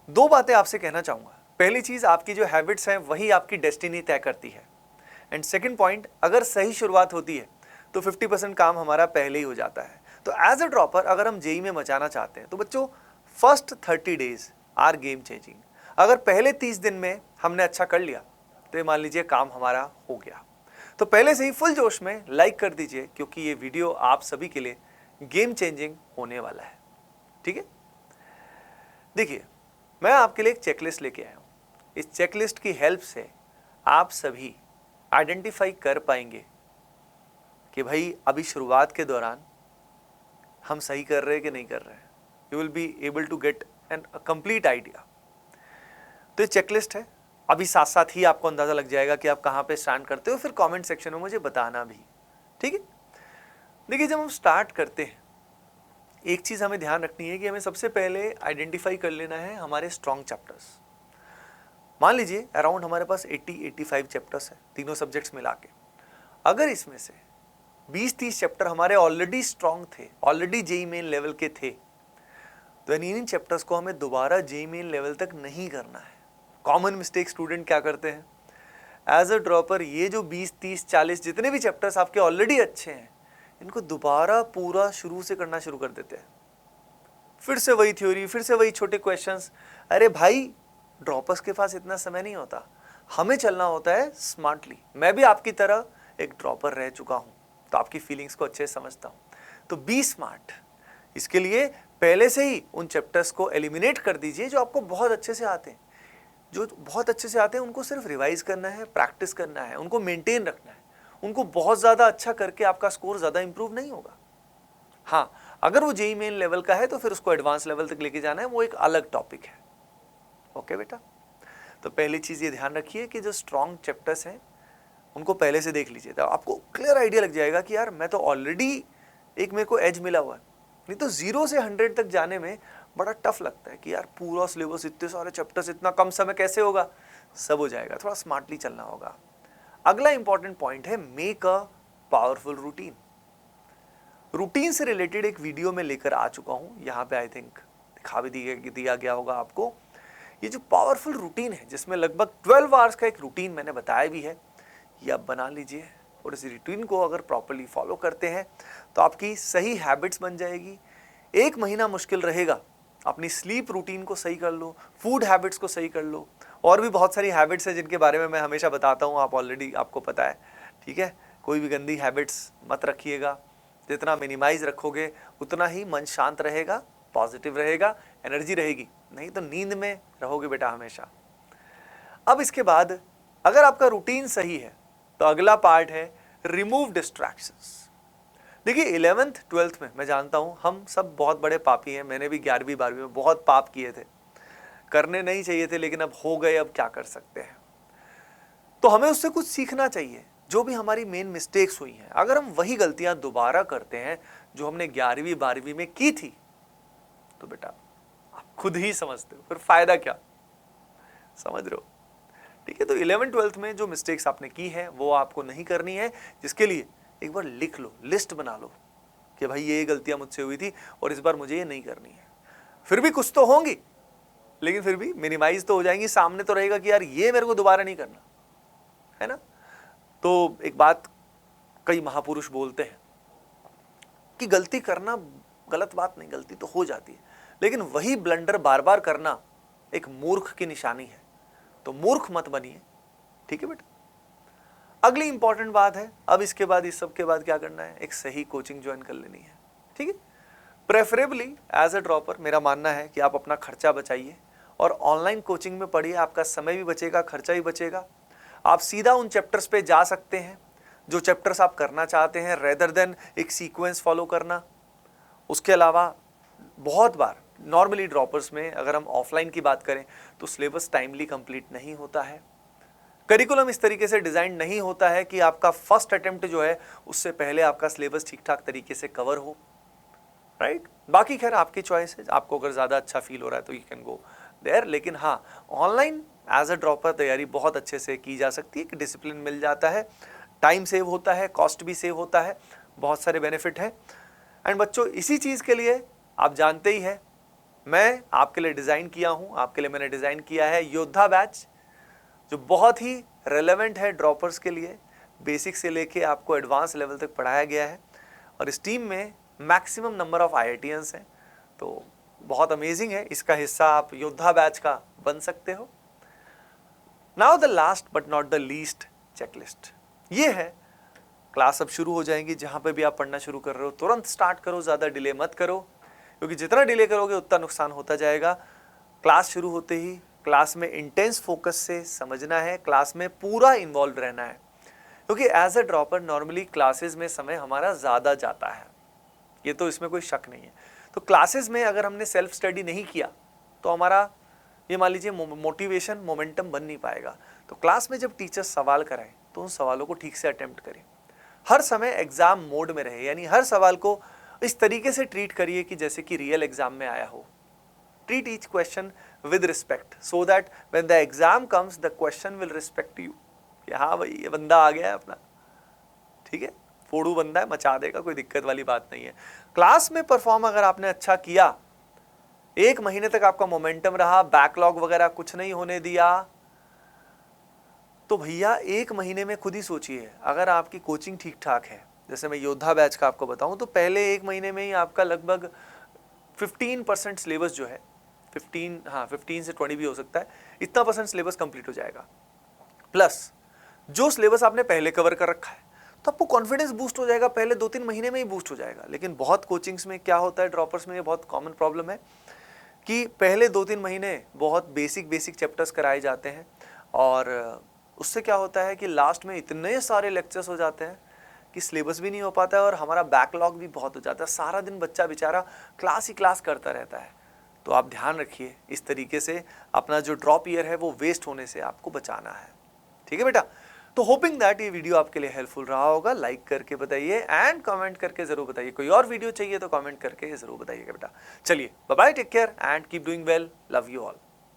दो बातें आपसे कहना चाहूँगा। पहली चीज़, आपकी जो हैबिट्स हैं वही आपकी डेस्टिनी तय करती है। एंड सेकंड पॉइंट, अगर सही शुरुआत होती है तो 50% काम हमारा पहले ही हो जाता है। तो एज अ ड्रॉपर अगर हम जेई में मचाना चाहते हैं तो बच्चों, first 30 days are game changing. अगर पहले 30 दिन में हमने अच्छा कर लिया तो ये मान लीजिए काम हमारा हो गया। तो पहले से ही फुल जोश में लाइक कर दीजिए, क्योंकि ये वीडियो आप सभी के लिए गेम चेंजिंग होने वाला है। ठीक है, देखिए मैं आपके लिए एक चेकलिस्ट लेके आया हूँ। इस चेकलिस्ट की हेल्प से आप सभी आइडेंटिफाई कर पाएंगे कि भाई अभी शुरुआत के दौरान हम सही कर रहे हैं कि नहीं कर रहे हैं। You will be able to get an complete idea. तो ये चेकलिस्ट है, अभी साथ साथ ही आपको अंदाजा लग जाएगा कि आप कहाँ पे स्टैंड करते हो, फिर कमेंट सेक्शन में मुझे बताना भी। ठीक है, देखिए जब हम स्टार्ट करते हैं एक चीज़ हमें ध्यान रखनी है कि हमें सबसे पहले आइडेंटिफाई कर लेना है हमारे स्ट्रॉन्ग चैप्टर्स। मान लीजिए अराउंड हमारे पास 80-85 चैप्टर्स है तीनों सब्जेक्ट्स मिला के। अगर इसमें से 20-30 चैप्टर हमारे ऑलरेडी स्ट्रॉन्ग थे, ऑलरेडी जेई मेन लेवल के थे, तो इन चैप्टर्स को हमें दोबारा जेई मेन लेवल तक नहीं करना है। कॉमन मिस्टेक स्टूडेंट क्या करते हैं, एज अ ड्रॉपर ये जो 20-30-40 जितने भी चैप्टर्स आपके ऑलरेडी अच्छे हैं, इनको दोबारा पूरा शुरू से करना शुरू कर देते हैं। फिर से वही थ्योरी, फिर से वही छोटे क्वेश्चंस। अरे भाई, ड्रॉपर्स के पास इतना समय नहीं होता, हमें चलना होता है स्मार्टली। मैं भी आपकी तरह एक ड्रॉपर रह चुका हूं, तो आपकी फीलिंग्स को अच्छे से समझता हूं। तो बी स्मार्ट। इसके लिए पहले से ही उन चैप्टर्स को एलिमिनेट कर दीजिए जो आपको बहुत अच्छे से आते हैं। जो बहुत अच्छे से आते हैं उनको सिर्फ रिवाइज करना है, प्रैक्टिस करना है, उनको मेंटेन रखना है। उनको बहुत ज़्यादा अच्छा करके आपका स्कोर ज़्यादा इंप्रूव नहीं होगा। हाँ, अगर वो जेई मेन लेवल का है तो फिर उसको एडवांस लेवल तक लेके जाना है, वो एक अलग टॉपिक है। ओके बेटा, तो पहली चीज़ ये ध्यान रखिए कि जो स्ट्रॉन्ग चैप्टर्स हैं उनको पहले से देख लीजिए, तो आपको क्लियर आइडिया लग जाएगा कि यार मैं तो ऑलरेडी एक मेरे को एज मिला हुआ है। नहीं तो 0 से 100 तक जाने में बड़ा टफ लगता है कि यार पूरा सिलेबस, इतने सारे चैप्टर्स, इतना कम समय कैसे होगा। सब हो जाएगा, थोड़ा स्मार्टली चलना होगा। अगला इंपॉर्टेंट पॉइंट है, make a powerful routine. Routine से रिलेटेड एक वीडियो में लेकर आ चुका हूं, यहाँ पे आई थिंक दिखा भी दिया गया होगा आपको। ये जो पावरफुल रूटीन है जिसमें लगभग 12 आवर्स का एक रूटीन मैंने बताया भी है, ये आप बना लीजिए। और इस रूटीन को अगर प्रॉपर्ली फॉलो करते हैं तो आपकी सही हैबिट्स बन जाएगी। 1 महीना मुश्किल रहेगा, अपनी स्लीप रूटीन को सही कर लो, फूड हैबिट्स को सही कर लो, और भी बहुत सारी हैबिट्स हैं जिनके बारे में मैं हमेशा बताता हूँ, आप ऑलरेडी आपको पता है। ठीक है, कोई भी गंदी हैबिट्स मत रखिएगा। जितना मिनिमाइज रखोगे उतना ही मन शांत रहेगा, पॉजिटिव रहेगा, एनर्जी रहेगी। नहीं तो नींद में रहोगे बेटा हमेशा। अब इसके बाद अगर आपका रूटीन सही है तो अगला पार्ट है रिमूव डिस्ट्रैक्शंस। देखिए 11th 12th में मैं जानता हूं हम सब बहुत बड़े पापी हैं। मैंने भी 11वीं 12वीं में बहुत पाप किए थे, करने नहीं चाहिए थे, लेकिन अब हो गए, अब क्या कर सकते हैं। तो हमें उससे कुछ सीखना चाहिए। जो भी हमारी मेन मिस्टेक्स हुई हैं, अगर हम वही गलतियां दोबारा करते हैं जो हमने 11वीं 12वीं में की थी, तो बेटा आप खुद ही समझते हो फिर फायदा क्या, समझ रहे हो। ठीक है, तो 11th 12th में जो मिस्टेक्स आपने की है वो आपको नहीं करनी है। जिसके लिए एक बार लिख लो, लिस्ट बना लो कि भाई ये गलतियां मुझसे हुई थी और इस बार मुझे ये नहीं करनी है। फिर भी कुछ तो होंगी, लेकिन फिर भी मिनिमाइज तो हो जाएंगी। सामने तो रहेगा कि यार ये मेरे को दोबारा नहीं करना है ना। तो एक बात कई महापुरुष बोलते हैं कि गलती करना गलत बात नहीं, गलती तो हो जाती है, लेकिन वही ब्लंडर बार बार करना एक मूर्ख की निशानी है। तो मूर्ख मत बनिए। ठीक है बेटा, अगली इंपॉर्टेंट बात है, अब इसके बाद, इस सब के बाद क्या करना है, एक सही कोचिंग ज्वाइन कर लेनी है। ठीक है, प्रेफरेबली एज अ ड्रॉपर मेरा मानना है कि आप अपना खर्चा बचाइए और ऑनलाइन कोचिंग में पढ़िए। आपका समय भी बचेगा, खर्चा भी बचेगा। आप सीधा उन चैप्टर्स पे जा सकते हैं जो चैप्टर्स आप करना चाहते हैं, रेदर देन एक सीक्वेंस फॉलो करना। उसके अलावा बहुत बार नॉर्मली ड्रॉपर्स में अगर हम ऑफलाइन की बात करें तो सिलेबस टाइमली कंप्लीट नहीं होता है। करिकुलम इस तरीके से डिजाइन नहीं होता है कि आपका फर्स्ट अटेम्प्ट जो है उससे पहले आपका सिलेबस ठीक ठाक तरीके से कवर हो। राइट, बाकी खैर आपकी चॉइस है, आपको अगर ज्यादा अच्छा फील हो रहा है तो यू कैन गो देयर। लेकिन हाँ, ऑनलाइन एज अ ड्रॉपर तैयारी बहुत अच्छे से की जा सकती है, कि डिसिप्लिन मिल जाता है, टाइम सेव होता है, कॉस्ट भी सेव होता है, बहुत सारे बेनिफिट है। एंड बच्चों, इसी चीज के लिए आप जानते ही हैं मैं आपके लिए डिज़ाइन किया हूँ, आपके लिए मैंने डिज़ाइन किया है योद्धा बैच, जो बहुत ही रेलेवेंट है ड्रॉपर्स के लिए। बेसिक से लेके आपको एडवांस लेवल तक पढ़ाया गया है और इस टीम में मैक्सिमम नंबर ऑफ IITians हैं, तो बहुत अमेजिंग है। इसका हिस्सा आप योद्धा बैच का बन सकते हो। Now the last but not the least checklist, ये है क्लास अब शुरू हो जाएंगी। जहां पे भी आप पढ़ना शुरू कर रहे हो तुरंत स्टार्ट करो, ज़्यादा डिले मत करो, क्योंकि जितना डिले करोगे उतना नुकसान होता जाएगा। क्लास शुरू होते ही क्लास में इंटेंस फोकस से समझना है, क्लास में पूरा इन्वॉल्व रहना है, क्योंकि as a dropper normally classes में समय हमारा ज़्यादा जाता है, ये तो इसमें कोई शक नहीं है। तो क्लासेस में अगर हमने सेल्फ स्टडी नहीं किया तो हमारा ये मान लीजिए मोटिवेशन मोमेंटम बन नहीं पाएगा। तो क्लास में जब टीचर्स सवाल कराएं तो उन सवालों को ठीक से अटेम्प्ट करें, हर समय एग्जाम मोड में रहे, यानी हर सवाल को इस तरीके से ट्रीट करिए कि जैसे कि रियल एग्जाम में आया हो। Treat each question with respect so that when the exam comes the question will respect you, कि हाँ भाई ये बंदा आ गया है अपना, ठीक है, फोड़ू बंदा है, मचा देगा, कोई दिक्कत वाली बात नहीं है। क्लास में परफॉर्म अगर आपने अच्छा किया, 1 महीने तक आपका मोमेंटम रहा, बैकलॉग वगैरह कुछ नहीं होने दिया, तो भैया 1 महीने में खुद ही सोचिए, अगर आपकी कोचिंग ठीक ठाक है, जैसे मैं योद्धा बैच का आपको बताऊं, तो पहले 1 महीने में ही आपका लगभग 15% सिलेबस जो है, 15 से 20 भी हो सकता है, इतना % सिलेबस कंप्लीट हो जाएगा। प्लस जो सिलेबस आपने पहले कवर कर रखा है, तो आपको कॉन्फिडेंस बूस्ट हो जाएगा, पहले 2-3 महीने में ही बूस्ट हो जाएगा। लेकिन बहुत कोचिंग्स में क्या होता है, ड्रॉपर्स में ये बहुत कॉमन प्रॉब्लम है कि पहले 2-3 महीने बहुत बेसिक चैप्टर्स कराए जाते हैं, और उससे क्या होता है कि लास्ट में इतने सारे लेक्चर्स हो जाते हैं कि सिलेबस भी नहीं हो पाता है और हमारा बैकलॉग भी बहुत हो जाता है। सारा दिन बच्चा बेचारा क्लास ही क्लास करता रहता है। तो आप ध्यान रखिए, इस तरीके से अपना जो ड्रॉप ईयर है वो वेस्ट होने से आपको बचाना है, ठीक है बेटा। तो होपिंग दैट ये वीडियो आपके लिए हेल्पफुल रहा होगा। लाइक करके बताइए एंड कमेंट करके जरूर बताइए। कोई और वीडियो चाहिए तो कमेंट करके जरूर बताइएगा बेटा। चलिए bye bye, take care and keep doing well, love you all.